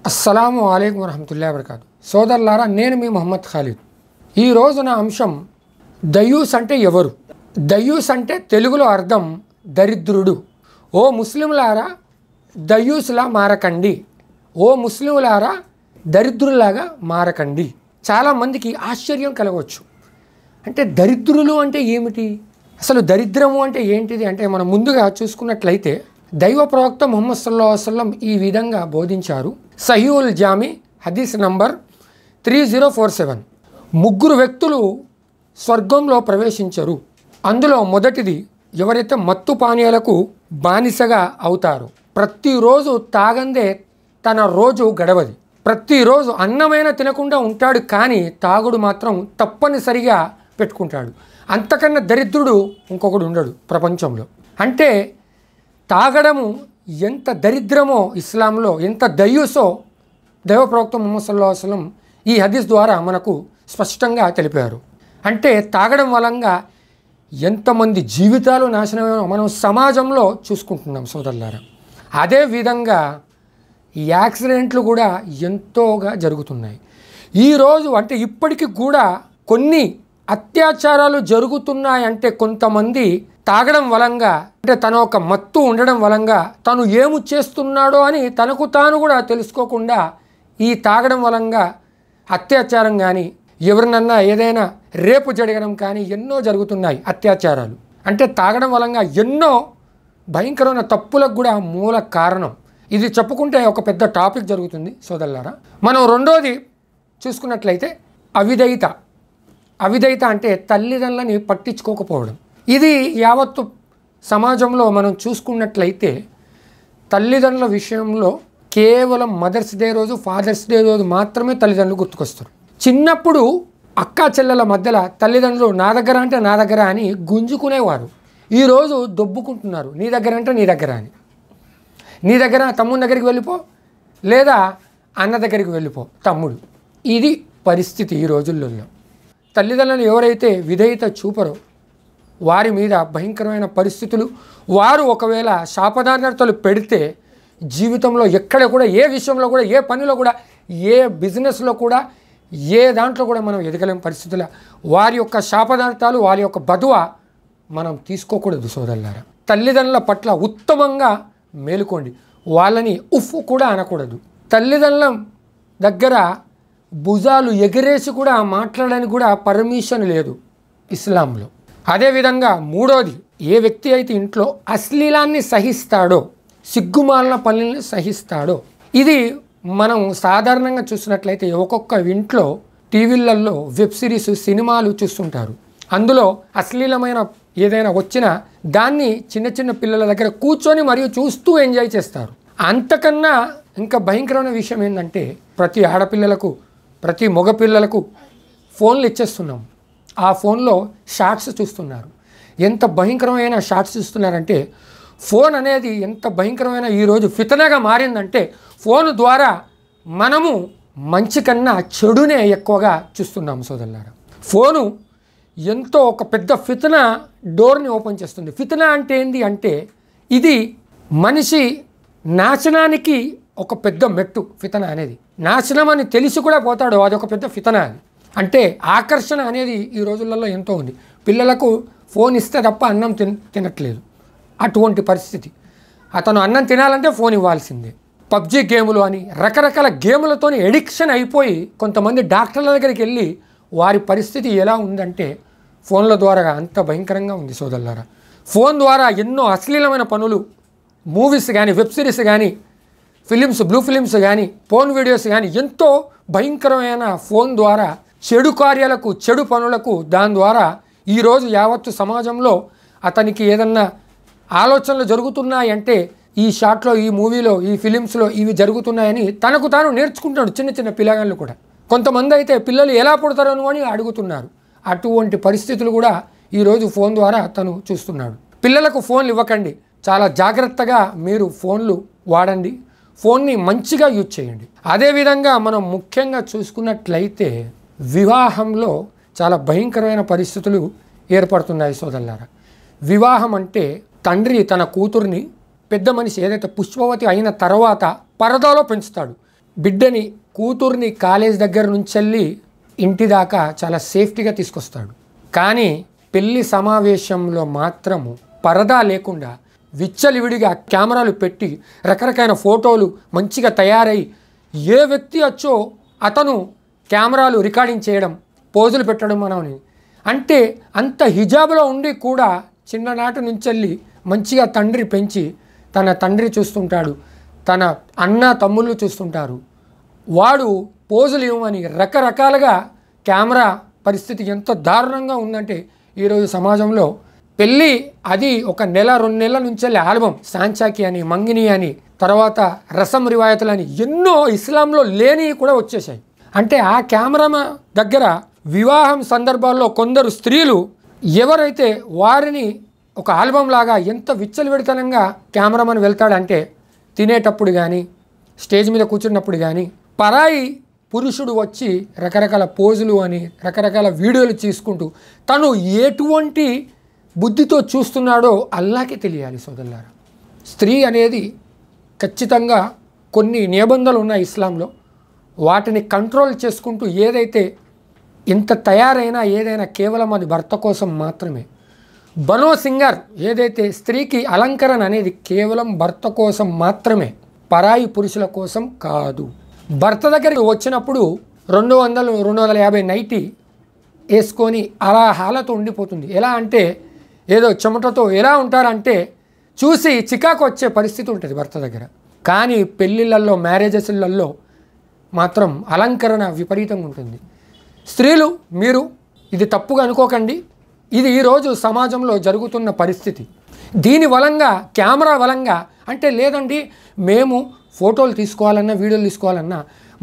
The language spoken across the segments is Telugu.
అస్సలాము అలైకుం వరహమతుల్లాహి వబరకాతు. సోదరులారా, నేను మీ మొహమ్మద్ ఖాలిద్. ఈరోజు నా అంశం దయ్యూస్ అంటే ఎవరు. దయ్యూస్ అంటే తెలుగులో అర్థం దరిద్రుడు. ఓ ముస్లింలారా దయ్యూస్లా మారకండి, ఓ ముస్లింలారా దరిద్రులాగా మారకండి. చాలామందికి ఆశ్చర్యం కలగవచ్చు. అంటే దరిద్రులు అంటే ఏమిటి, అసలు దరిద్రము అంటే ఏంటిది అంటే మనం ముందుగా చూసుకున్నట్లయితే దైవ ప్రవక్త ముహమ్మద్ సల్లల్లాహు అలైహి వసల్లం ఈ విధంగా బోధించారు. సహీహుల్ జామి హదీస్ నంబర్ 3047. ముగ్గురు వ్యక్తులు స్వర్గంలో ప్రవేశించరు. అందులో మొదటిది ఎవరైతే మత్తు పానీయాలకు బానిసగా అవుతారో, ప్రతిరోజు తాగందే తన రోజు గడవది. ప్రతిరోజు అన్నమైనా తినకుండా ఉంటాడు, కానీ తాగుడు మాత్రం తప్పనిసరిగా పెట్టుకుంటాడు. అంతకన్నా దరిద్రుడు ఇంకొకడు ఉండడు ప్రపంచంలో. అంటే తాగడము ఎంత దరిద్రమో ఇస్లాంలో, ఎంత దయ్యూసో దైవ ప్రవక్త ముహమ్మద్ సల్లల్లాహు అలైహి వసల్లం ఈ హదీస్ ద్వారా మనకు స్పష్టంగా తెలిపారు. అంటే తాగడం వలంగా ఎంతమంది జీవితాలు నాశనమో మనం సమాజంలో చూసుకుంటున్నాం సోదరులారా. అదేవిధంగా ఈ యాక్సిడెంట్లు కూడా ఎంతోగా జరుగుతున్నాయి. ఈరోజు అంటే ఇప్పటికీ కూడా కొన్ని అత్యాచారాలు జరుగుతున్నాయంటే కొంతమంది తాగడం వలంగా, అంటే తన ఒక మత్తు ఉండడం వలంగా తను ఏము చేస్తున్నాడో అని తనకు తాను కూడా తెలుసుకోకుండా ఈ తాగడం వలంగా అత్యాచారం కానీ, ఎవరినన్నా ఏదైనా రేపు జరగడం కానీ ఎన్నో జరుగుతున్నాయి అత్యాచారాలు. అంటే తాగడం వలంగా ఎన్నో భయంకరమైన తప్పులకు కూడా మూల కారణం. ఇది చెప్పుకుంటే ఒక పెద్ద టాపిక్ జరుగుతుంది సోదరులారా. మనం రెండోది చూసుకున్నట్లయితే అవిధేయత. అవిధేయత అంటే తల్లిదండ్రులని పట్టించుకోకపోవడం. ఇది యావత్తు సమాజంలో మనం చూసుకున్నట్లయితే తల్లిదండ్రుల విషయంలో కేవలం మదర్స్ డే రోజు, ఫాదర్స్ డే రోజు మాత్రమే తల్లిదండ్రులు గుర్తుకొస్తారు. చిన్నప్పుడు అక్కా చెల్లెల మధ్యలో తల్లిదండ్రులు నా దగ్గర అంటే నా దగ్గర అని గుంజుకునేవారు. ఈరోజు దొబ్బుకుంటున్నారు, నీ దగ్గర అంటే నీ దగ్గర అని. నీ దగ్గర తమ్ముడి దగ్గరికి వెళ్ళిపో, లేదా అన్న దగ్గరికి వెళ్ళిపో తమ్ముడు. ఇది పరిస్థితి ఈ రోజుల్లో. తల్లిదండ్రులను ఎవరైతే విధేయత చూపరో వారి మీద భయంకరమైన పరిస్థితులు, వారు ఒకవేళ శాపదార్హతలు పెడితే జీవితంలో ఎక్కడ కూడా, ఏ విషయంలో కూడా, ఏ పనిలో కూడా, ఏ బిజినెస్లో కూడా, ఏ దాంట్లో కూడా మనం ఎదగలేం పరిస్థితుల. వారి యొక్క శాపదార్థాలు, వారి యొక్క బదువ మనం తీసుకోకూడదు సోదరులారా. తల్లిదండ్రుల పట్ల ఉత్తమంగా మేలుకోండి, వాళ్ళని ఉఫ్ కూడా అనకూడదు. తల్లిదండ్రుల దగ్గర భుజాలు ఎగిరేసి కూడా మాట్లాడడానికి కూడా పర్మిషన్ లేదు ఇస్లాంలో. అదేవిధంగా మూడోది, ఏ వ్యక్తి అయితే ఇంట్లో అశ్లీలాన్ని సహిస్తాడో, సిగ్గుమాలిన పనులను సహిస్తాడో, ఇది మనం సాధారణంగా చూసినట్లయితే ఒక్కొక్క ఇంట్లో టీవీలలో వెబ్ సిరీస్, సినిమాలు చూస్తుంటారు. అందులో అశ్లీలమైన ఏదైనా వచ్చినా దాన్ని చిన్న చిన్న పిల్లల దగ్గర కూర్చొని మరియు చూస్తూ ఎంజాయ్ చేస్తారు. అంతకన్నా ఇంకా భయంకరమైన విషయం ఏంటంటే ప్రతి ఆడపిల్లలకు, ప్రతి మగపిల్లలకు ఫోన్లు ఇచ్చేస్తున్నాం. ఆ ఫోన్లో షార్ట్స్ చూస్తున్నారు. ఎంత భయంకరమైన షార్ట్స్ చూస్తున్నారంటే ఫోన్ అనేది ఎంత భయంకరమైన ఈరోజు ఫితనగా మారిందంటే ఫోన్ ద్వారా మనము మంచి కన్నా చెడునే ఎక్కువగా చూస్తున్నాం సోదరులారా. ఫోను ఎంతో ఒక పెద్ద ఫితన డోర్ని ఓపెన్ చేస్తుంది. ఫితన అంటే ఏంటి అంటే ఇది మనిషి నాశనానికి ఒక పెద్ద మెట్టు. ఫితన అనేది నాశనం అని తెలిసి కూడా పోతాడు, అది ఒక పెద్ద ఫితన. అది అంటే ఆకర్షణ అనేది ఈ రోజులలో ఎంతో ఉంది. పిల్లలకు ఫోన్ ఇస్తే తప్ప అన్నం తినట్లేదు, అటువంటి పరిస్థితి. అతను అన్నం తినాలంటే ఫోన్ ఇవ్వాల్సిందే. పబ్జీ గేములు అని రకరకాల గేములతో ఎడిక్షన్ అయిపోయి కొంతమంది డాక్టర్ల దగ్గరికి వెళ్ళి వారి పరిస్థితి ఎలా ఉందంటే ఫోన్ల ద్వారా అంత భయంకరంగా ఉంది సోదరులారా. ఫోన్ ద్వారా ఎన్నో అశ్లీలమైన పనులు, మూవీస్ కానీ, వెబ్ సిరీస్ కానీ, ఫిలిమ్స్, బ్లూ ఫిలిమ్స్ కానీ, పోర్న్ వీడియోస్ కానీ ఎంతో భయంకరమైన ఫోన్ ద్వారా చెడు కార్యాలకు, చెడు పనులకు, దాని ద్వారా ఈరోజు యావత్తు సమాజంలో అతనికి ఏదన్నా ఆలోచనలు జరుగుతున్నాయంటే ఈ షాట్లో, ఈ మూవీలో, ఈ ఫిలిమ్స్లో ఇవి జరుగుతున్నాయని తనకు తాను నేర్చుకుంటాడు. చిన్న చిన్న పిల్లగాళ్ళు కూడా, కొంతమంది అయితే పిల్లలు ఎలా పుడతారని అని అడుగుతున్నారు. అటువంటి పరిస్థితులు కూడా ఈరోజు ఫోన్ ద్వారా తను చూస్తున్నాడు. పిల్లలకు ఫోన్లు ఇవ్వకండి, చాలా జాగ్రత్తగా మీరు ఫోన్లు వాడండి, ఫోన్ని మంచిగా యూజ్ చేయండి. అదేవిధంగా మనం ముఖ్యంగా చూసుకున్నట్లయితే వివాహంలో చాలా భయంకరమైన పరిస్థితులు ఏర్పడుతున్నాయి సోదరులారా. వివాహం అంటే తండ్రి తన కూతుర్ని పెద్ద మనిషి ఏదైతే పుష్పవతి అయిన తర్వాత పరదాలో పెంచుతాడు. బిడ్డని కూతుర్ని కాలేజ్ దగ్గర నుంచి వెళ్ళి ఇంటి దాకా చాలా సేఫ్టీగా తీసుకొస్తాడు. కానీ పెళ్లి సమావేశంలో మాత్రము పరదా లేకుండా విచ్చలివిడిగా కెమెరాలు పెట్టి రకరకాల ఫోటోలు మంచిగా తయారై ఏ వ్యక్తి వచ్చో అతను కెమెరాలు రికార్డింగ్ చేయడం, పోజులు పెట్టడం మనని. అంటే అంత హిజాబ్లో ఉండి కూడా చిన్ననాటి నుంచి మంచిగా తండ్రి పెంచి తన తండ్రి చూస్తుంటాడు, తన అన్న తమ్ముళ్ళు చూస్తుంటారు. వాడు పోజులు ఇవ్వమని రకరకాలుగా కెమెరా పరిస్థితి ఎంత దారుణంగా ఉందంటే ఈరోజు సమాజంలో పెళ్ళి అది ఒక నెల 2 నెలల నుంచి ఆల్బమ్ సాంచాకి అని, మంగిని అని, తర్వాత రసం రివాయతులు అని ఎన్నో ఇస్లాంలో లేనివి కూడా వచ్చేసాయి. అంటే ఆ కెమెరా దగ్గర వివాహం సందర్భాల్లో కొందరు స్త్రీలు ఎవరైతే వారిని ఒక ఆల్బమ్ లాగా ఎంత విచ్చలవిడితనంగా కెమెరామన్ వెళ్తాడంటే తినేటప్పుడు కానీ స్టేజ్ మీద కూర్చున్నప్పుడు కానీ పరాయి పురుషుడు వచ్చి రకరకాల పోజులు అని రకరకాల వీడియోలు తీసుకుంటూ తను ఎటువంటి బుద్ధితో చూస్తున్నాడో అల్లాకే తెలియాలి సోదరులారా. స్త్రీ అనేది ఖచ్చితంగా కొన్ని నిబంధనలు ఉన్నాయి ఇస్లాంలో, వాటిని కంట్రోల్ చేసుకుంటూ ఏదైతే ఎంత తయారైనా ఏదైనా కేవలం అది భర్త కోసం మాత్రమే. బనో సింగర్ ఏదైతే స్త్రీకి అలంకరణ అనేది కేవలం భర్త కోసం మాత్రమే, పరాయి పురుషుల కోసం కాదు. భర్త దగ్గరికి వచ్చినప్పుడు 200-250 నైటీ వేసుకొని అలా హాలతో ఉండిపోతుంది. ఎలా అంటే ఏదో చెమటతో ఎలా ఉంటారంటే చూసి చికాకు వచ్చే పరిస్థితి ఉంటుంది భర్త దగ్గర. కానీ పెళ్ళిళ్ళల్లో మ్యారేజెస్లలో మాత్రం అలంకరణ విపరీతంగా ఉంటుంది. స్త్రీలు మీరు ఇది తప్పుగా అనుకోకండి, ఇది ఈరోజు సమాజంలో జరుగుతున్న పరిస్థితి. దీని వలంగా కెమెరా వలంగా అంటే లేదండి మేము ఫోటోలు తీసుకోవాలన్నా వీడియోలు తీసుకోవాలన్నా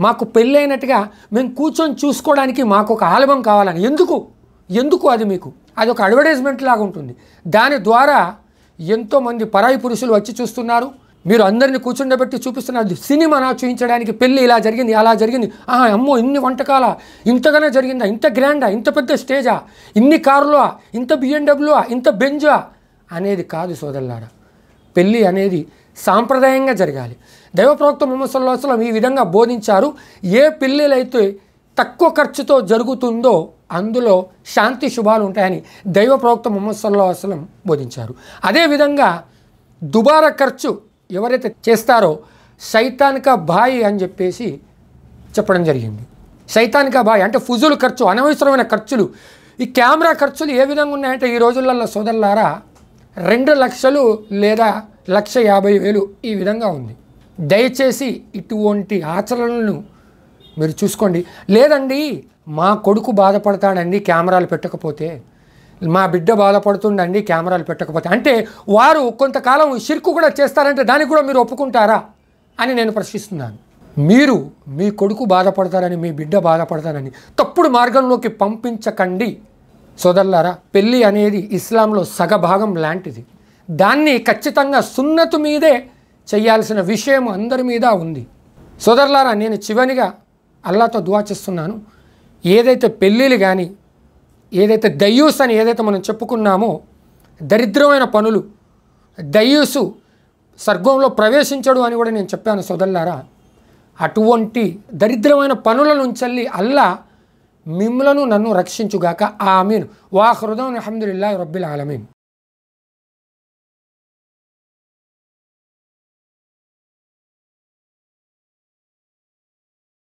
మాకు పెళ్ళైనట్టుగా మేము కూర్చొని చూసుకోవడానికి మాకు ఒక ఆల్బమ్ కావాలని. ఎందుకు అది మీకు అది ఒక అడ్వర్టైజ్మెంట్ లాగా ఉంటుంది. దాని ద్వారా ఎంతోమంది పరాయి పురుషులు వచ్చి చూస్తున్నారు. మీరు అందరినీ కూర్చుండబెట్టి చూపిస్తున్నారు. సినిమా చూపించడానికి పెళ్ళి ఇలా జరిగింది అలా జరిగింది, అమ్మో ఇన్ని వంటకాల, ఇంతగానే జరిగిందా, ఇంత గ్రాండా, ఇంత పెద్ద స్టేజా, ఇన్ని కార్లా, ఇంత BMW, ఇంత బెంజా అనేది కాదు సోదరులారా. పెళ్ళి అనేది సాంప్రదాయంగా జరగాలి. దైవ ప్రవక్త ముహమ్మద్ సల్లల్లాహు అలైహి వసల్లం ఈ విధంగా బోధించారు. ఏ పెళ్ళిలైతే తక్కువ ఖర్చుతో జరుగుతుందో అందులో శాంతి శుభాలు ఉంటాయని దైవ ప్రవక్త ముహమ్మద్ సల్లల్లాహు అలైహి వసల్లం బోధించారు. అదేవిధంగా దుబారా ఖర్చు ఎవరైతే చేస్తారో శైతానిక బాయి అని చెప్పేసి చెప్పడం జరిగింది. శైతానిక బాయి అంటే ఫుజుల్ ఖర్చు, అనవసరమైన ఖర్చులు. ఈ కెమెరా ఖర్చులు ఏ విధంగా ఉన్నాయంటే ఈ రోజులలో సోదరులారా 2 లక్షలు లేదా 1,50,000 ఈ విధంగా ఉంది. దయచేసి ఇటువంటి ఆచరణలను మీరు చూసుకోండి. లేదండి మా కొడుకు బాధపడతాడండి కెమెరాలు పెట్టకపోతే, మా బిడ్డ బాధపడుతుండండి కెమెరాలు పెట్టకపోతే అంటే వారు కొంతకాలం షిర్కు కూడా చేస్తారంటే దానికి కూడా మీరు ఒప్పుకుంటారా అని నేను ప్రశ్నిస్తున్నాను. మీరు మీ కొడుకు బాధపడతారని మీ బిడ్డ బాధపడతారని తప్పుడు మార్గంలోకి పంపించకండి సోదరులారా. పెళ్ళి అనేది ఇస్లాంలో సగభాగం లాంటిది. దాన్ని ఖచ్చితంగా సున్నతు మీదే చేయాల్సిన విషయం అందరి మీద ఉంది సోదరులారా. నేను చివరిగా అల్లాహ్తో దువా చేస్తున్నాను, ఏదైతే పెళ్ళిళ్ళు కానీ ఏదైతే దయ్యూస్ అని ఏదైతే మనం చెప్పుకున్నామో దరిద్రమైన పనులు, దయ్యూసు స్వర్గంలో ప్రవేశించడు అని కూడా నేను చెప్పాను సోదరులారా. అటువంటి దరిద్రమైన పనుల నుంచి అల్లా మిమ్మలను నన్ను రక్షించుగాక. ఆమీన్. వాఖిరు దఅవానా అల్హమ్దులిల్లాహి రబ్బిల్ ఆలమీన్.